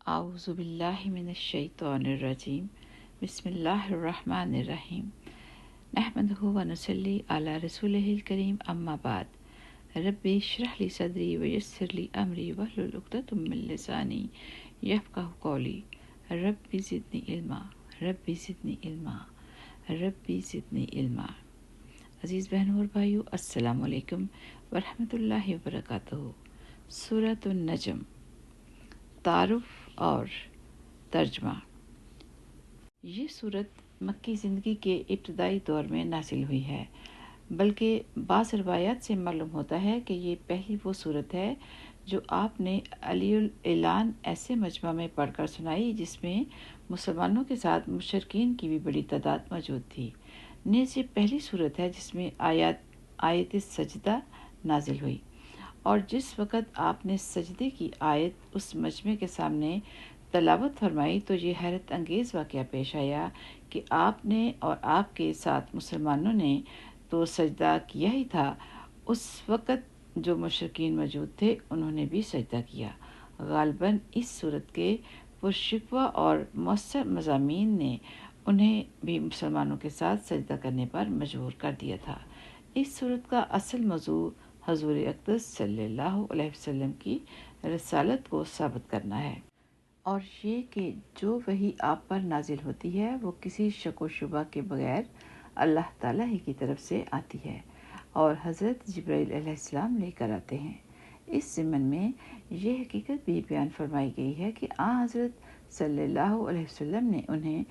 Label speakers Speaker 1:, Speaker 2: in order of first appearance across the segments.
Speaker 1: आऊज़ु बिल्लाहि मिनश शैतानिर रजीम बिस्मिल्लाहिर रहमानिर रहीम नहमदुहु व नुसल्ली अला रसूलिहिल करीम अम्मा बाद रब्बि इश्रह ली सदरी व यस्सिर ली अमरी वहलुल उक़दतम मिन लिसानी यफ़क़हू क़ौली रब्बि ज़िदनी इल्मा रब्बि ज़िदनी इल्मा रब्बि ज़िदनी इल्मा। अज़ीज़ बहनों और भाइयों, अस्सलामु अलैकुम व रहमतुल्लाहि व बरकातुहू। सूरतुन नजम, तारुफ और तर्जमा। ये सूरत मक्की ज़िंदगी के इब्तदाई दौर में नाजिल हुई है, बल्कि बाज़ रवायात से मालूम होता है कि ये पहली वो सूरत है जो आपने अलीउल ऐलान ऐसे मजमा में पढ़कर सुनाई जिसमें मुसलमानों के साथ मुशरिकीन की भी बड़ी तादाद मौजूद थी। नेज़ ये पहली सूरत है जिसमें आयत सजदा नाजिल हुई, और जिस वक़्त आपने सजदे की आयत उस मजमे के सामने तलावत फरमाई तो ये हैरत अंगेज़ वाक़या पेश आया कि आपने और आपके साथ मुसलमानों ने तो सजदा किया ही था। उस वक़्त जो मुशरिकीन मौजूद थे उन्होंने भी सजदा किया। गालिबन इस सूरत के पुरशिकवा और मौसर मज़ामीन ने उन्हें भी मुसलमानों के साथ सजदा करने पर मजबूर कर दिया था। इस सूरत का असल मौजू हजूर अक़दस सल्लल्लाहु अलैहि वसल्लम की रसालत को साबित करना है, और ये कि जो वही आप पर नाजिल होती है वो किसी शक व शुबा के बगैर अल्लाह ताला ही की तरफ से आती है और हज़रत जिब्राइल अलैहिस्सलाम लेकर आते हैं। इस ज़िम्मन में ये हकीकत भी बयान फरमाई गई है कि हज़रत सल्लल्लाहु अलैहि वसल्लम ने उन्हें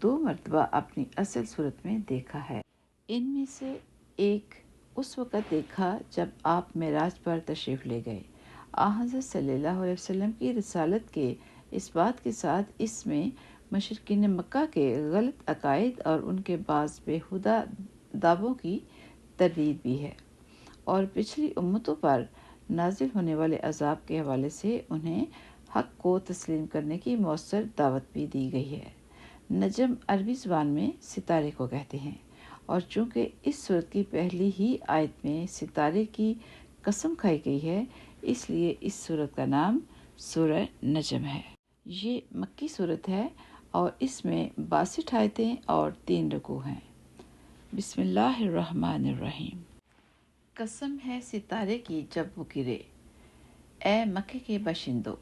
Speaker 1: 2 मरतबा अपनी असल सूरत में देखा है। इनमें से एक उस वक़्त देखा जब आप मेराज पर तशरीफ़ ले गए। हज़रत सल्लल्लाहु अलैहि वसल्लम की रिसालत के इस बात के साथ इसमें मुशरिकीन मक्का के गलत अकायद और उनके बाज़ बेहुदा दावों की तरदीद भी है, और पिछली उम्मतों पर नाजिल होने वाले अज़ाब के हवाले से उन्हें हक़ को तस्लीम करने की मौसर दावत भी दी गई है। नजम अरबी ज़बान में सितारे को कहते हैं, और चूँकि इस सूरत की पहली ही आयत में सितारे की कसम खाई गई है, इसलिए इस सूरत का नाम सूरह नजम है। ये मक्की सूरत है और इसमें 62 आयतें और 3 रुकू हैं। बिस्मिल्लाहिर्रहमानिर्रहीम। कसम है सितारे की जब वो गिरे, ए मक्के के बाशिंदों,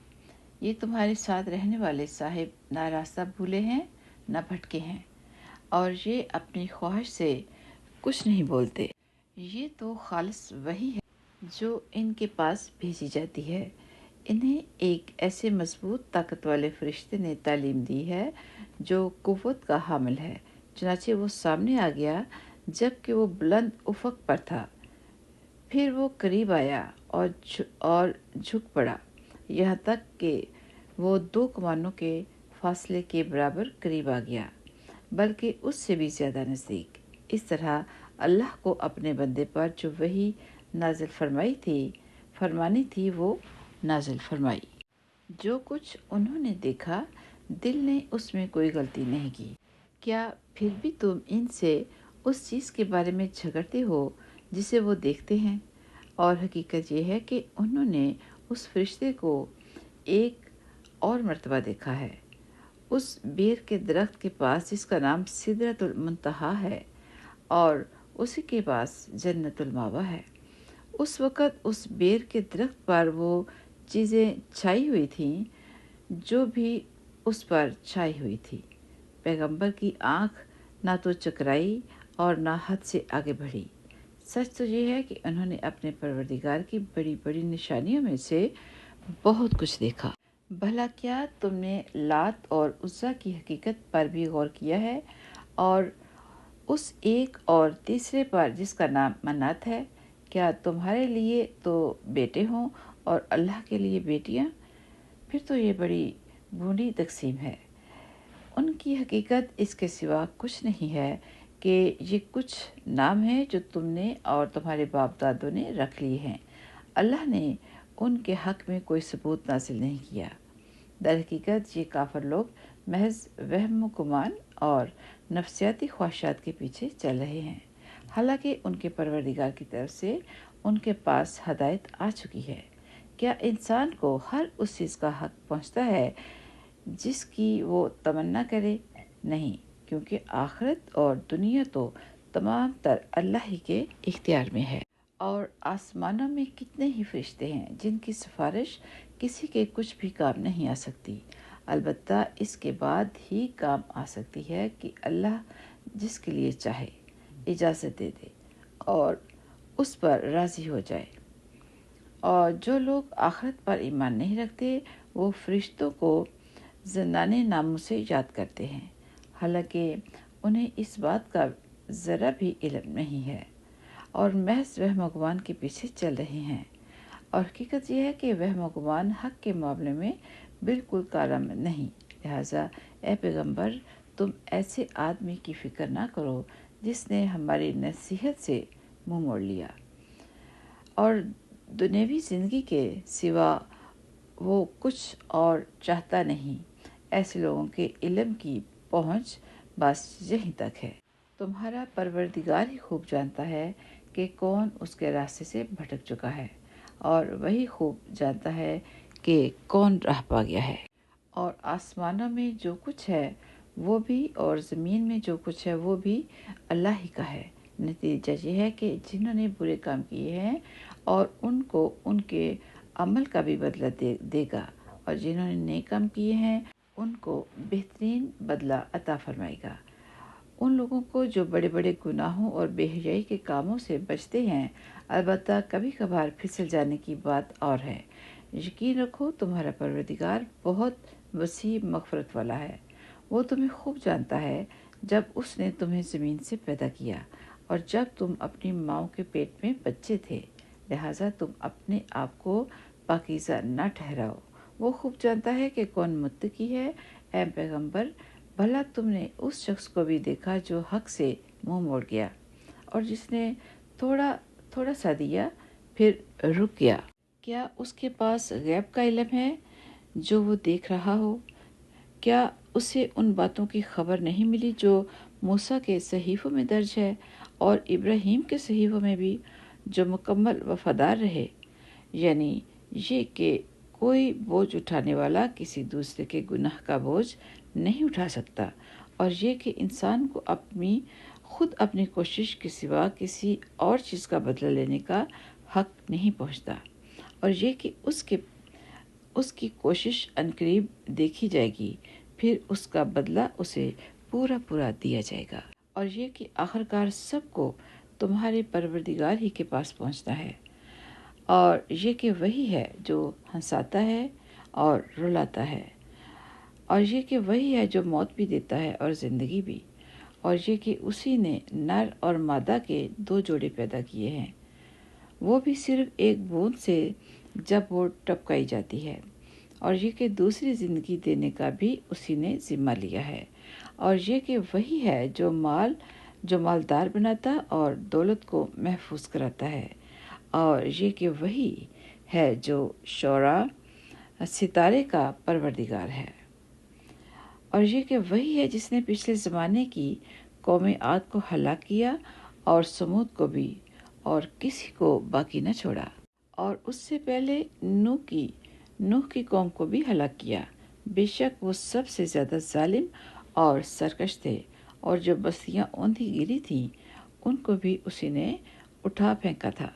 Speaker 1: ये तुम्हारे साथ रहने वाले साहिब ना रास्ता भूले हैं ना भटके हैं, और ये अपनी ख्वाहिश से कुछ नहीं बोलते। ये तो खालिस वही है जो इनके पास भेजी जाती है। इन्हें एक ऐसे मजबूत ताकत वाले फरिश्ते ने तालीम दी है जो कुव्वत का हामिल है। चुनाचे वो सामने आ गया जबकि वो बुलंद उफक पर था। फिर वो करीब आया और झुक पड़ा, यहाँ तक कि वो 2 कमानों के फासले के बराबर करीब आ गया, बल्कि उससे भी ज़्यादा नज़दीक। इस तरह अल्लाह को अपने बंदे पर जो वही नाजिल फरमानी थी वो नाजिल फरमाई। जो कुछ उन्होंने देखा दिल ने उसमें कोई गलती नहीं की। क्या फिर भी तुम इनसे उस चीज़ के बारे में झगड़ते हो जिसे वो देखते हैं? और हकीकत ये है कि उन्होंने उस फरिश्ते को एक और मर्तबा देखा है, उस बेर के दरख्त के पास जिसका नाम सिदरतुल मुंतहा है, और उसी के पास जन्नतुल मावा है। उस वक़्त उस बेर के दरख्त पर वो चीज़ें छाई हुई थीं जो भी उस पर छाई हुई थी। पैगंबर की आँख ना तो चकराई और ना हद से आगे बढ़ी। सच तो ये है कि उन्होंने अपने परवरदिगार की बड़ी बड़ी निशानियों में से बहुत कुछ देखा। भला क्या तुमने लात और उज़्ज़ा की हकीकत पर भी गौर किया है, और उस एक और तीसरे पर जिसका नाम मनात है? क्या तुम्हारे लिए तो बेटे हों और अल्लाह के लिए बेटियां? फिर तो ये बड़ी बूढ़ी तकसीम है। उनकी हकीकत इसके सिवा कुछ नहीं है कि ये कुछ नाम हैं जो तुमने और तुम्हारे बाप दादों ने रख लिए हैं। अल्लाह ने उनके हक़ में कोई सबूत नाजिल नहीं किया। दर हकीकत ये काफिर लोग महज वहम गुमान और नफ्सियाती ख्वाहिशात के पीछे चल रहे हैं, हालांकि उनके परवरदिगार की तरफ से उनके पास हदायत आ चुकी है। क्या इंसान को हर उस चीज़ का हक़ पहुँचता है جس کی وہ تمنا کرے؟ نہیں، کیونکہ آخرت اور دنیا تو تمام تر اللہ ہی کے اختیار میں ہے۔ اور آسمانوں میں کتنے ہی فرشتے ہیں جن کی سفارش کسی کے کچھ بھی کام نہیں آ سکتی، البتہ اس کے بعد ہی کام آ سکتی ہے کہ اللہ جس کے لیے چاہے اجازت دے دے اور اس پر راضی ہو جائے۔ اور جو لوگ آخرت پر ایمان نہیں رکھتے وہ فرشتوں کو زندانے ناموں سے یاد کرتے ہیں، حالانکہ انہیں اس بات کا ذرا بھی علم نہیں ہے اور محض وہم و گمان کے پیچھے چل رہے ہیں۔ اور حقیقت یہ ہے کہ وہم و گمان حق کے معاملے میں بالکل کارآمد نہیں۔ لہٰذا اے پیغمبر، تم ایسے آدمی کی فکر نہ کرو جس نے ہماری نصیحت سے منہ موڑ لیا اور دنیاوی زندگی کے سوا وہ کچھ اور چاہتا نہیں۔ ایسے لوگوں کے علم کی پہنچ بس یہیں تک ہے۔ تمہارا پروردگار ہی خوب جانتا ہے کہ کون اس کے راستے سے بھٹک چکا ہے، اور وہی خوب جانتا ہے کہ کون راہ پا گیا ہے۔ اور آسمانوں میں جو کچھ ہے وہ بھی اور زمین میں جو کچھ ہے وہ بھی اللہ ہی کا ہے۔ نتیجہ یہ ہے کہ جنہوں نے برے کام کیے ہیں اور ان کو ان کے عمل کا بھی بدلہ دے گا، اور جنہوں نے نیک کام کیے ہیں ان کو بہترین بدلہ عطا فرمائے گا۔ ان لوگوں کو جو بڑے بڑے گناہوں اور بے حیائی کے کاموں سے بچتے ہیں، البتہ کبھی کبھار پھسل جانے کی بات اور ہے۔ یقین رکھو تمہارا پروردگار بہت وسیع مغفرت والا ہے۔ وہ تمہیں خوب جانتا ہے جب اس نے تمہیں زمین سے پیدا کیا اور جب تم اپنی ماؤں کے پیٹ میں بچے تھے، لہٰذا تم اپنے آپ کو پاکیزہ نہ ٹھہراؤ۔ وہ خوب جانتا ہے کہ کون متقی ہے۔ اے پیغمبر، بھلا تم نے اس شخص کو بھی دیکھا جو حق سے منہ موڑ گیا اور جس نے تھوڑا سا دیا پھر رک گیا؟ کیا اس کے پاس غیب کا علم ہے جو وہ دیکھ رہا ہو؟ کیا اسے ان باتوں کی خبر نہیں ملی جو موسیٰ کے صحیفوں میں درج ہے اور ابراہیم کے صحیفوں میں بھی، جو مکمل وفادار رہے؟ یعنی یہ کہ کوئی بوجھ اٹھانے والا کسی دوسرے کے گناہ کا بوجھ نہیں اٹھا سکتا، اور یہ کہ انسان کو خود اپنی کوشش کے سوا کسی اور چیز کا بدلہ لینے کا حق نہیں پہنچتا، اور یہ کہ اس کی کوشش عنقریب دیکھی جائے گی، پھر اس کا بدلہ اسے پورا دیا جائے گا، اور یہ کہ آخرکار سب کو تمہارے پروردگار ہی کے پاس پہنچنا ہے، اور یہ کہ وہی ہے جو ہنساتا ہے اور رلاتا ہے، اور یہ کہ وہی ہے جو موت بھی دیتا ہے اور زندگی بھی، اور یہ کہ اسی نے نر اور مادہ کے 2 جوڑے پیدا کیے ہیں، وہ بھی صرف ایک بوند سے جب وہ ٹپکائی جاتی ہے، اور یہ کہ دوسری زندگی دینے کا بھی اسی نے ذمہ لیا ہے، اور یہ کہ وہی ہے جو مالدار بناتا اور دولت کو محفوظ کراتا ہے، اور یہ کہ وہی ہے جو شعراء ستارے کا پروردگار ہے، اور یہ کہ وہی ہے جس نے پچھلے زمانے کی قوم عاد کو ہلاک کیا اور سمود کو بھی، اور کسی کو باقی نہ چھوڑا، اور اس سے پہلے نوح کی قوم کو بھی ہلاک کیا۔ بے شک وہ سب سے زیادہ ظالم اور سرکش تھے، اور جو بستیاں اوندھی گری تھیں ان کو بھی اسی نے اٹھا پھینکا تھا۔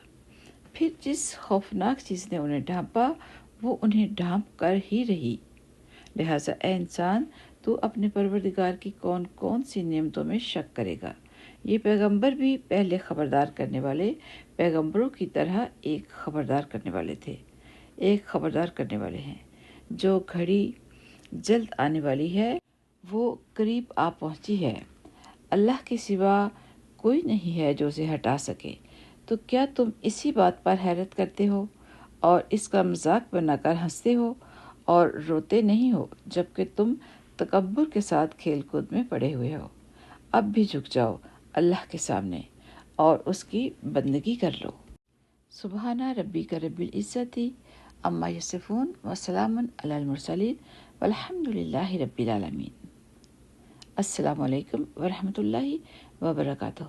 Speaker 1: پھر جس خوفناک چیز نے انہیں ڈھانپا وہ انہیں ڈھانپ کر ہی رہی۔ لہٰذا اے انسان، تو اپنے پروردگار کی کون کون سی نعمتوں میں شک کرے گا؟ یہ پیغمبر بھی پہلے خبردار کرنے والے پیغمبروں کی طرح ایک خبردار کرنے والے ہیں۔ جو گھڑی جلد آنے والی ہے وہ قریب آ پہنچی ہے، اللہ کے سوا کوئی نہیں ہے جو اسے ہٹا سکے۔ تو کیا تم اسی بات پر حیرت کرتے ہو اور اس کا مذاق بنا کر ہنستے ہو اور روتے نہیں ہو، جبکہ تم تکبر کے ساتھ کھیل کود میں پڑے ہوئے ہو؟ اب بھی جھک جاؤ اللہ کے سامنے اور اس کی بندگی کر لو۔ سبحان ربک رب العزت عما یصفون وسلام علی المرسلین والحمد للہ رب العالمین۔ السلام علیکم ورحمۃ اللہ وبرکاتہ۔